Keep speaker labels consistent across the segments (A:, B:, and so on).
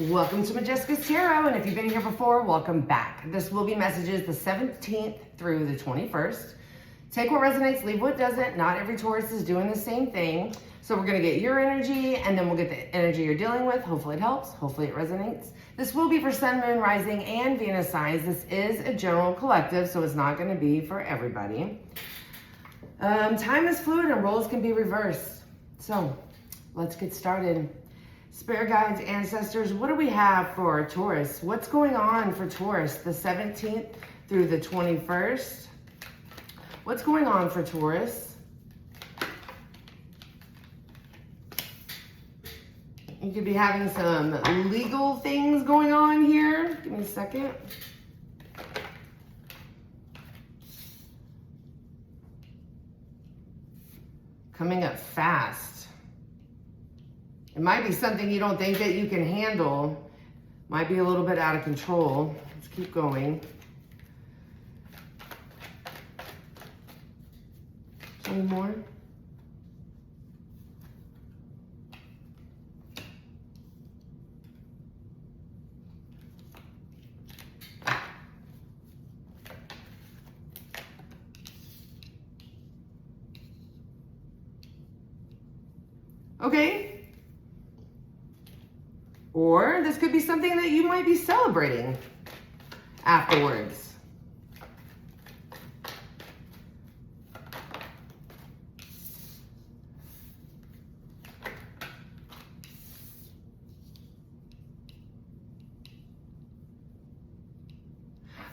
A: Welcome to Majesticas Tarot, and if you've been here before, welcome back. This will be messages the 17th through the 21st. Take what resonates, leave what doesn't. Not every Taurus is doing the same thing. So we're going to get your energy, and then we'll get the energy you're dealing with. Hopefully it helps. Hopefully it resonates. This will be for Sun, Moon, Rising, and Venus signs. This is a general collective, so it's not going to be for everybody. Time is fluid, and roles can be reversed. So let's get started. Spirit guides, ancestors, what do we have for Taurus? What's going on for Taurus the 17th through the 21st? What's going on for Taurus? You could be having some legal things going on here. Give me a second. Coming up fast. It might be something you don't think that you can handle. Might be a little bit out of control. Let's keep going. Any more? Okay. Or this could be something that you might be celebrating afterwards.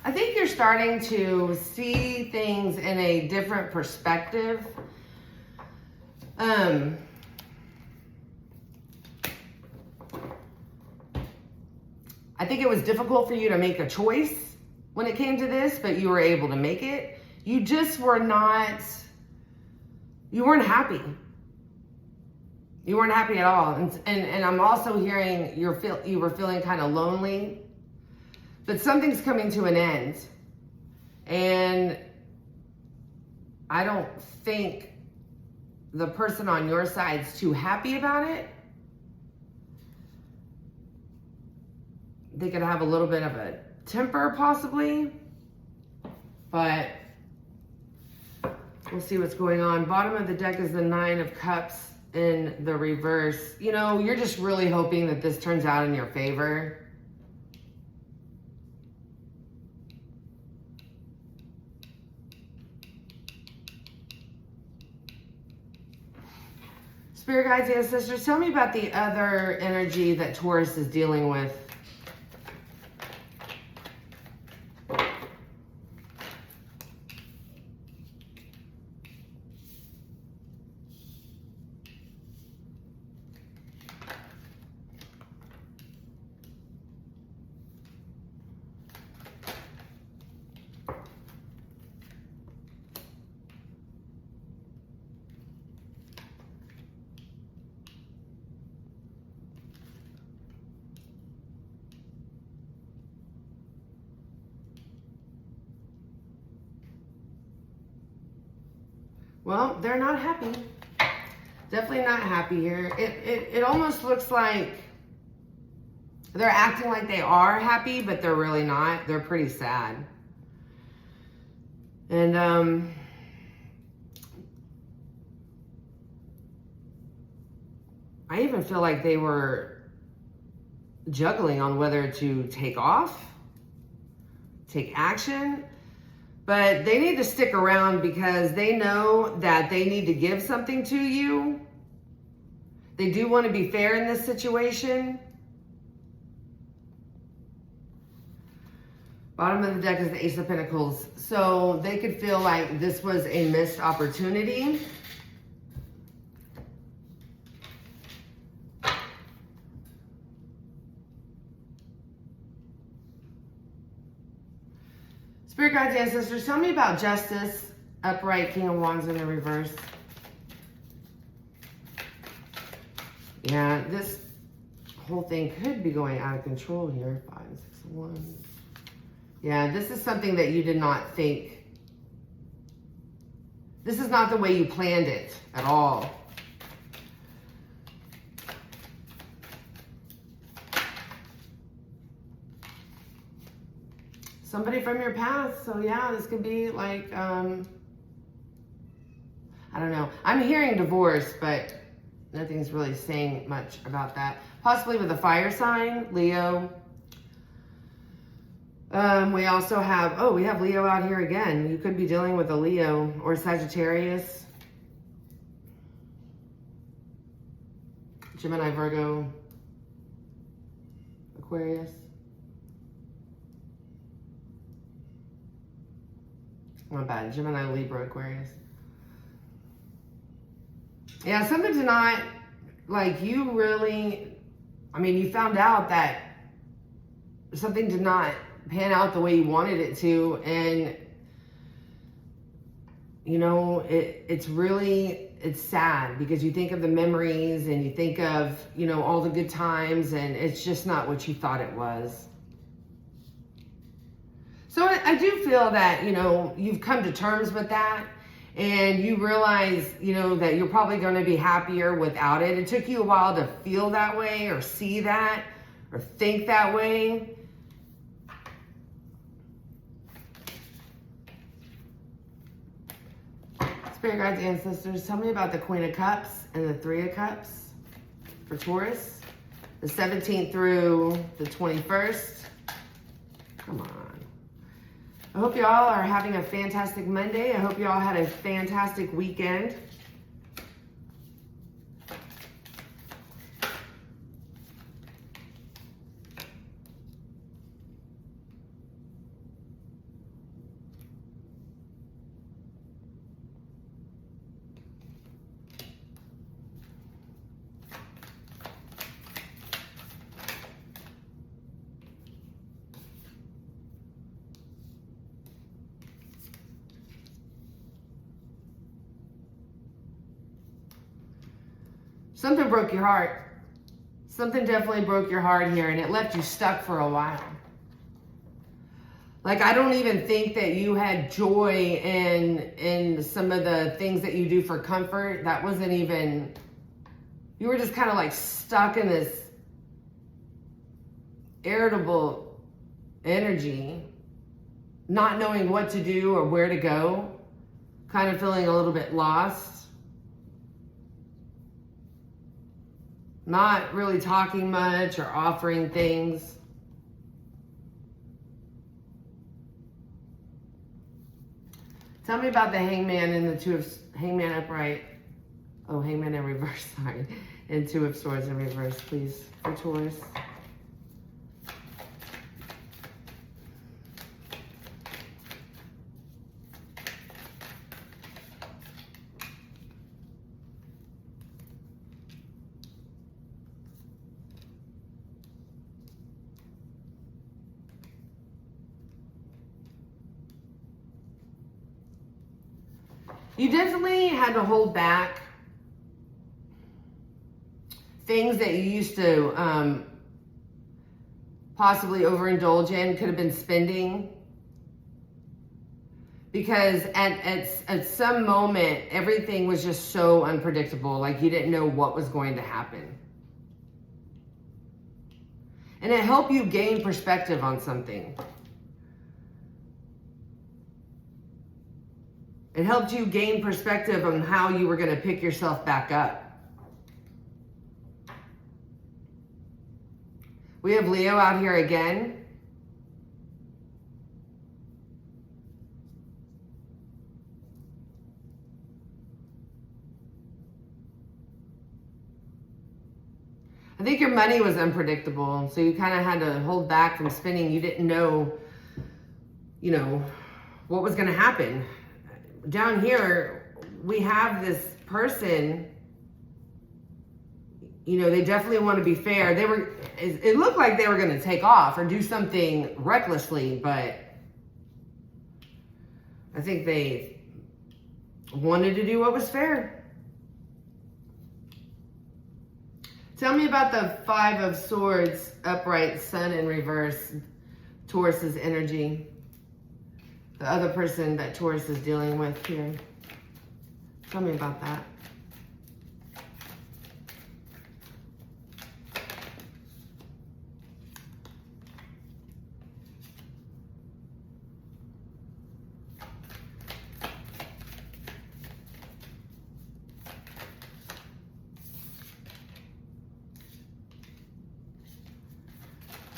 A: I think you're starting to see things in a different perspective. I think it was difficult for you to make a choice when it came to this, but you were able to make it. You just were not, you weren't happy. You weren't happy at all. And I'm also hearing you were feeling kind of lonely, but something's coming to an end. And I don't think the person on your side's too happy about it. They could have a little bit of a temper possibly, but we'll see what's going on. Bottom of the deck is the 9 of Cups in the reverse. You know, you're just really hoping that this turns out in your favor. Spirit guides, ancestors, tell me about the other energy that Taurus is dealing with. Well, they're not happy. Definitely not happy here. It almost looks like they're acting like they are happy, but they're really not. They're pretty sad. And I even feel like they were juggling on whether to take off, take action. But they need to stick around because they know that they need to give something to you. They do want to be fair in this situation. Bottom of the deck is the Ace of Pentacles. So they could feel like this was a missed opportunity. Spirit guides, ancestors, tell me about Justice, upright, King of Wands in the reverse. Yeah, this whole thing could be going out of control here. 5, 6 of Wands. Yeah, this is something that you did not think. This is not the way you planned it at all. somebody from your past. So yeah, this could be like, I don't know. I'm hearing divorce, but nothing's really saying much about that. Possibly with a fire sign, Leo. We also have, we have Leo out here again. You could be dealing with a Leo or Sagittarius. Gemini, Virgo, Aquarius. My bad. Gemini, Libra, Aquarius. Yeah, something to not, like, you really, I mean, you found out that something did not pan out the way you wanted it to, and you know, it's really, it's sad because you think of the memories and you think of, you know, all the good times, and it's just not what you thought it was. So I do feel that, you know, you've come to terms with that, and you realize, you know, that you're probably going to be happier without it. It took you a while to feel that way or see that or think that way. Spirit guides, ancestors, tell me about the Queen of Cups and the Three of Cups for Taurus, the 17th through the 21st. Come on. I hope y'all are having a fantastic Monday. I hope y'all had a fantastic weekend. Something broke your heart. Something definitely broke your heart here, and it left you stuck for a while. Like, I don't even think that you had joy in some of the things that you do for comfort. That wasn't even, you were just kind of like stuck in this irritable energy, not knowing what to do or where to go, kind of feeling a little bit lost. Not really talking much or offering things. Tell me about the Hangman and the Two of Hangman upright. Oh, Hangman in reverse, sorry. And Two of Swords in reverse, please, for Taurus. You definitely had to hold back things that you used to possibly overindulge in, could have been spending. Because at some moment, everything was just so unpredictable, like you didn't know what was going to happen. And it helped you gain perspective on something. It helped you gain perspective on how you were going to pick yourself back up. We have Leo out here again. I think your money was unpredictable, so you kind of had to hold back from spending. You didn't know, you know, what was going to happen. Down here, we have this person, you know, they definitely want to be fair. It looked like they were going to take off or do something recklessly, but I think they wanted to do what was fair. Tell me about the Five of Swords, upright, Sun in reverse, Taurus's energy. The other person that Taurus is dealing with here. Tell me about that.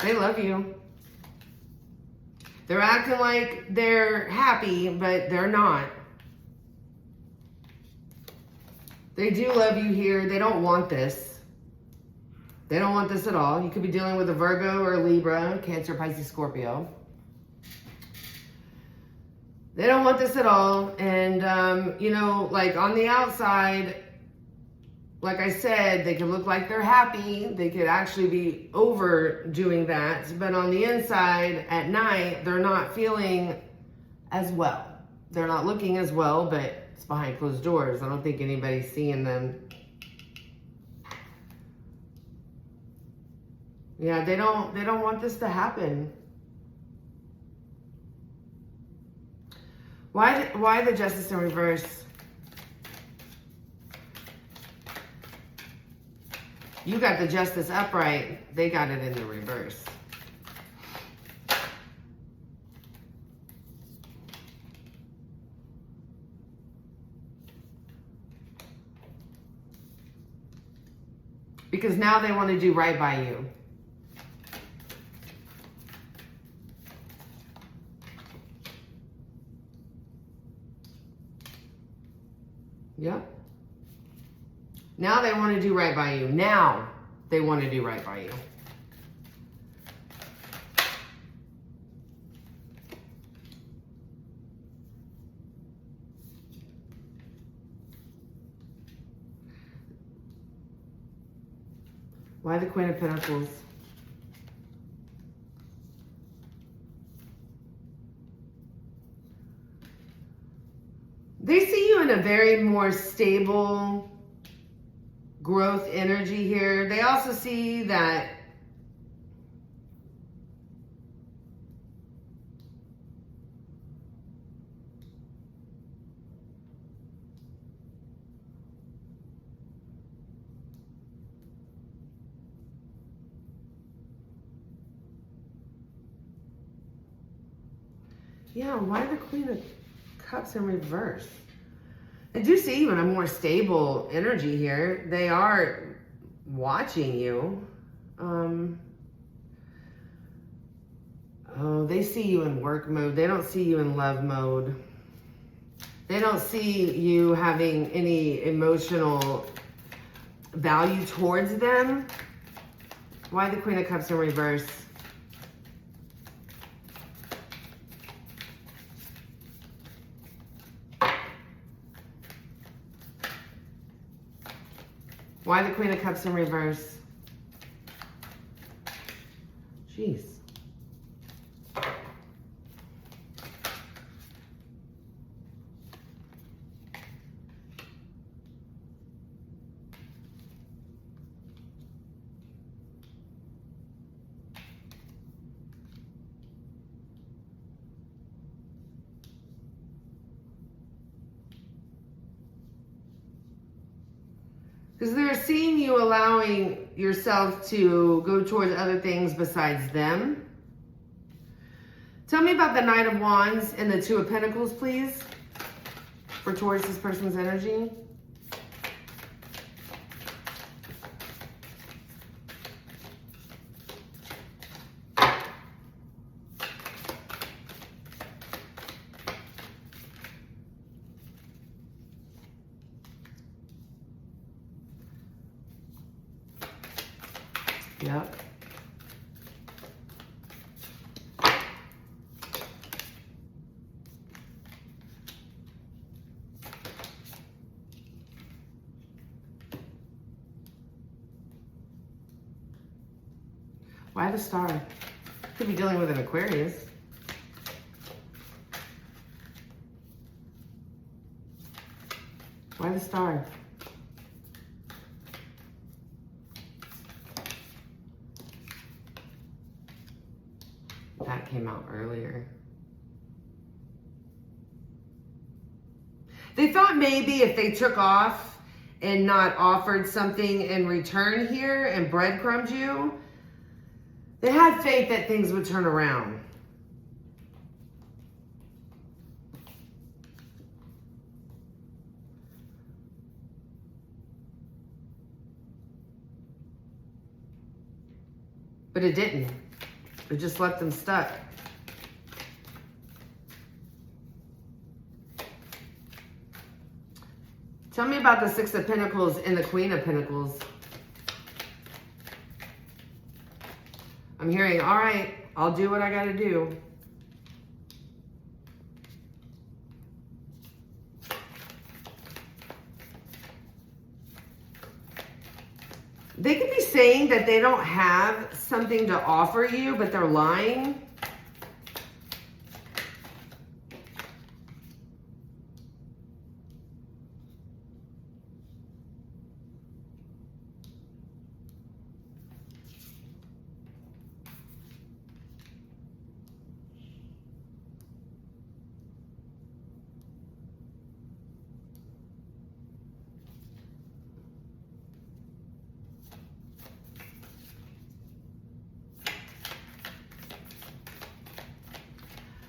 A: They love you. They're acting like they're happy, but they're not. They do love you here. They don't want this. They don't want this at all. You could be dealing with a Virgo or a Libra, Cancer, Pisces, Scorpio. They don't want this at all. And, you know, like on the outside, like I said, they can look like they're happy. They could actually be overdoing that. But on the inside, at night, they're not feeling as well. They're not looking as well, but it's behind closed doors. I don't think anybody's seeing them. Yeah, they don't want this to happen. Why the Justice in reverse? You got the Justice upright. They got it in the reverse. Because now they want to do right by you. Yep. Now they want to do right by you. Now they want to do right by you. Why the Queen of Pentacles? They see you in a very more stable growth energy here. They also see that yeah, why the Queen of Cups in reverse? I do see you in a more stable energy here. They are watching you. Oh, they see you in work mode. They don't see you in love mode. They don't see you having any emotional value towards them. Why the Queen of Cups in reverse? Why the Queen of Cups in reverse? Jeez. Because they're seeing you allowing yourself to go towards other things besides them. Tell me about the Knight of Wands and the Two of Pentacles, please, for towards this person's energy. Yep. Why the Star? Could be dealing with an Aquarius. Why the Star? That came out earlier. They thought maybe if they took off and not offered something in return here and breadcrumbed you, they had faith that things would turn around. But it didn't. It just left them stuck. Tell me about the Six of Pentacles and the Queen of Pentacles. I'm hearing, all right, I'll do what I got to do. They could be saying that they don't have something to offer you, but they're lying.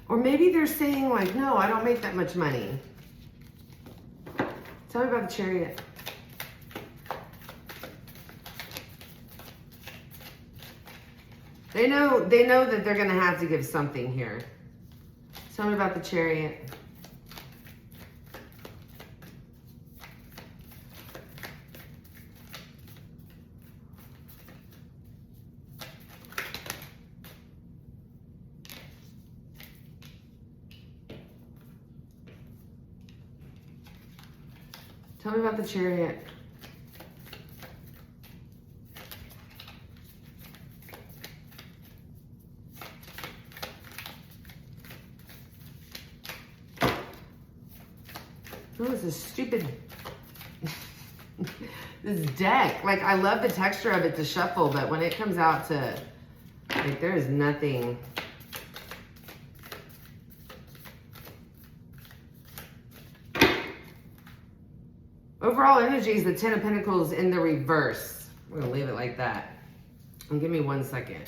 A: Or maybe they're saying like, no, I don't make that much money. Tell me about the Chariot. They know that they're gonna have to give something here. Tell me about the Chariot. Tell me about the Chariot. Oh, this is stupid. This deck. Like, I love the texture of it to shuffle, but when it comes out to, like, there is nothing. Overall energy is the Ten of Pentacles in the reverse. We're going to leave it like that. And give me 1 second.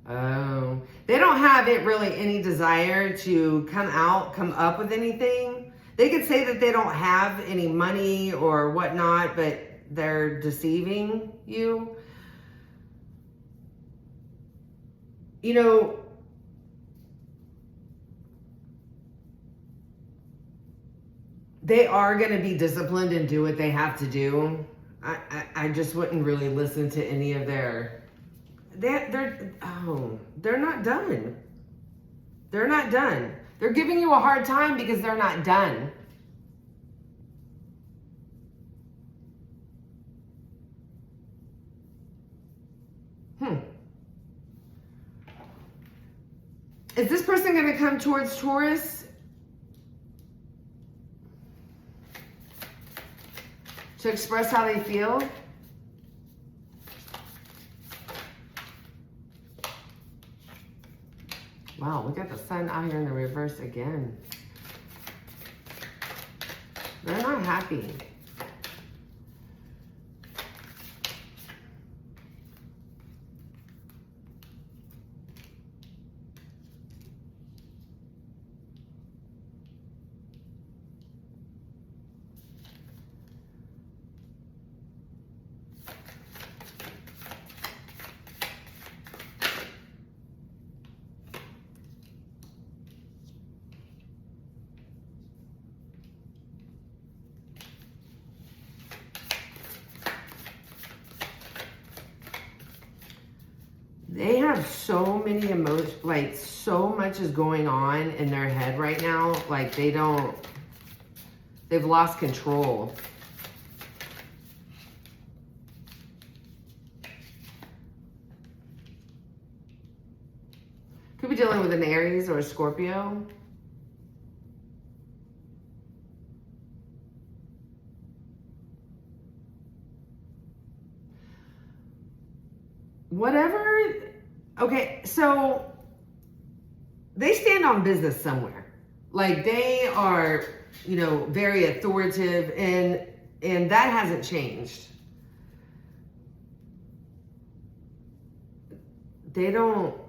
A: Oh, they don't have it really any desire to come up with anything. They could say that they don't have any money or whatnot, but they're deceiving you. You know, they are going to be disciplined and do what they have to do. I just wouldn't really listen to any of their, they're not done. They're not done. They're giving you a hard time because they're not done. Is this person going to come towards Taurus to express how they feel? Wow, look at the sun out here in the reverse again. They're not happy. They have so many emotions, like so much is going on in their head right now. Like they've lost control. Could be dealing with an Aries or a Scorpio. Whatever. Okay, so they stand on business somewhere. Like they are, you know, very authoritative, and that hasn't changed. They don't,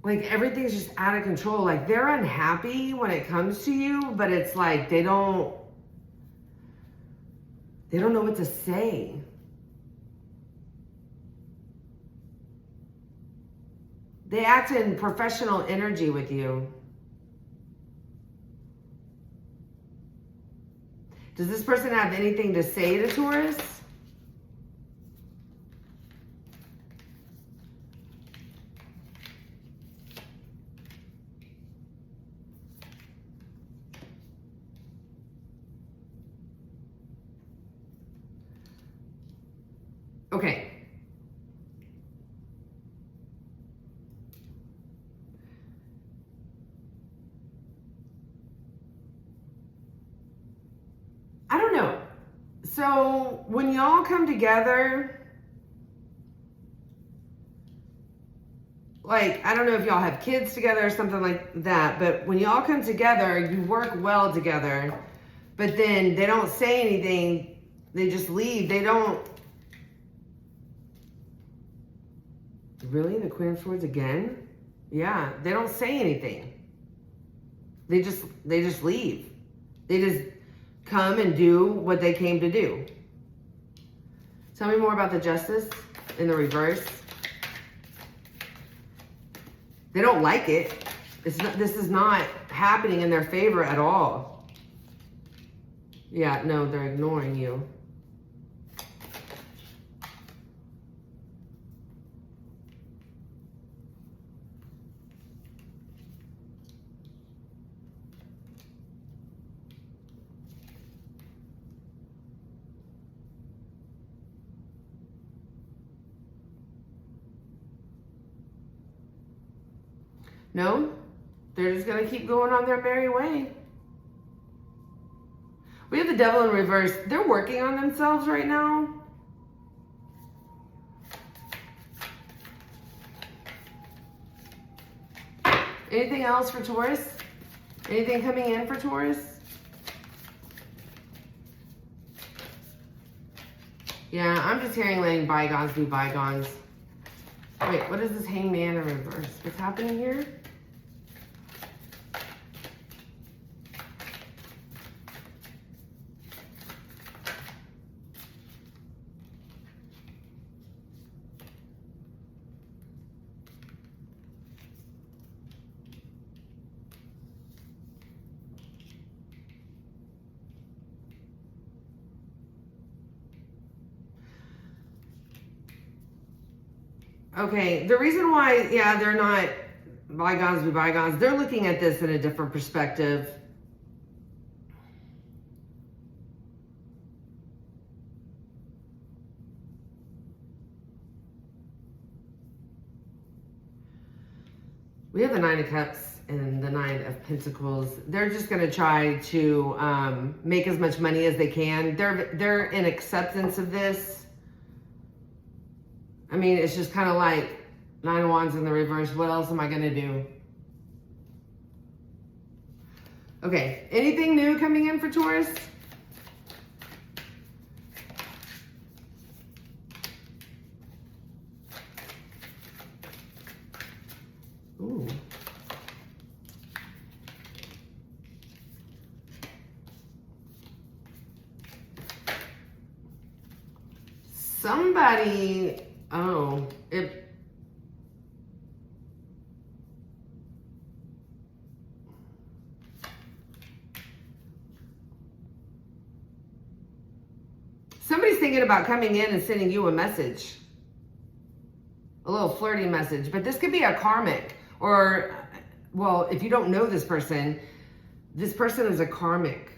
A: like everything's just out of control. Like they're unhappy when it comes to you, but it's like they don't know what to say. They act in professional energy with you. Does this person have anything to say to Taurus? Okay. I don't know. So when y'all come together, like, I don't know if y'all have kids together or something like that, but when y'all come together, you work well together, but then they don't say anything. They just leave. They don't. Really? The Queen of Swords again? Yeah, they don't say anything. They just leave. They just come and do what they came to do. Tell me more about the Justice in the reverse. They don't like it. This is not happening in their favor at all. Yeah, no, they're ignoring you. No, they're just going to keep going on their merry way. We have the Devil in reverse. They're working on themselves right now. Anything else for Taurus? Anything coming in for Taurus? Yeah, I'm just hearing letting bygones be bygones. Wait, what is this Hangman in reverse? What's happening here? Okay, the reason why, yeah, they're not bygones be bygones, they're looking at this in a different perspective. We have the Nine of Cups and the Nine of Pentacles. They're just going to try to make as much money as they can. They're in acceptance of this. I mean, it's just kind of like Nine of Wands in the reverse. What else am I going to do? Okay, anything new coming in for Taurus? Ooh. Somebody, oh, somebody's thinking about coming in and sending you a message, a little flirty message, but this could be a karmic, or, well, if you don't know this person is a karmic.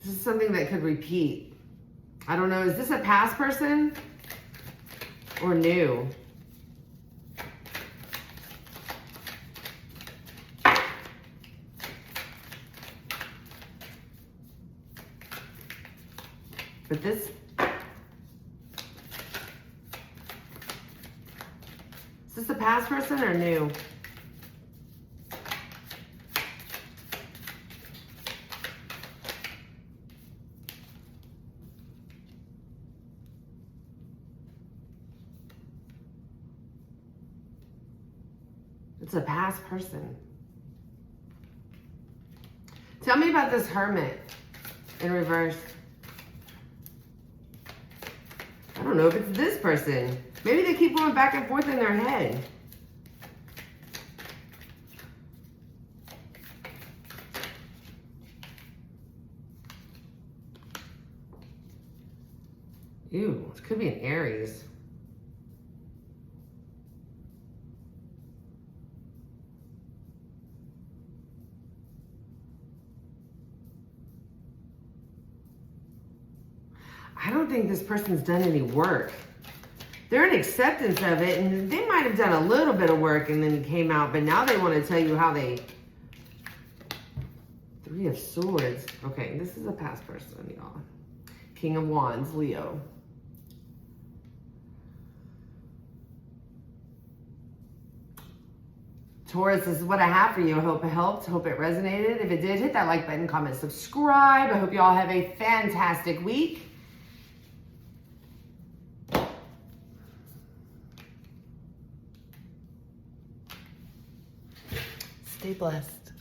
A: This is something that could repeat. I don't know. Is this a past person or new? But this, is this a past person or new? It's a past person. Tell me about this Hermit in reverse. I don't know if it's this person. Maybe they keep going back and forth in their head. Ew, it could be an Aries. I don't think this person's done any work. They're in acceptance of it, and they might have done a little bit of work and then it came out, but now they want to tell you how they... Three of Swords. Okay, this is a past person, y'all. King of Wands, Leo. Taurus, this is what I have for you. I hope it helped. Hope it resonated. If it did, hit that like button, comment, subscribe. I hope you all have a fantastic week. Stay blessed.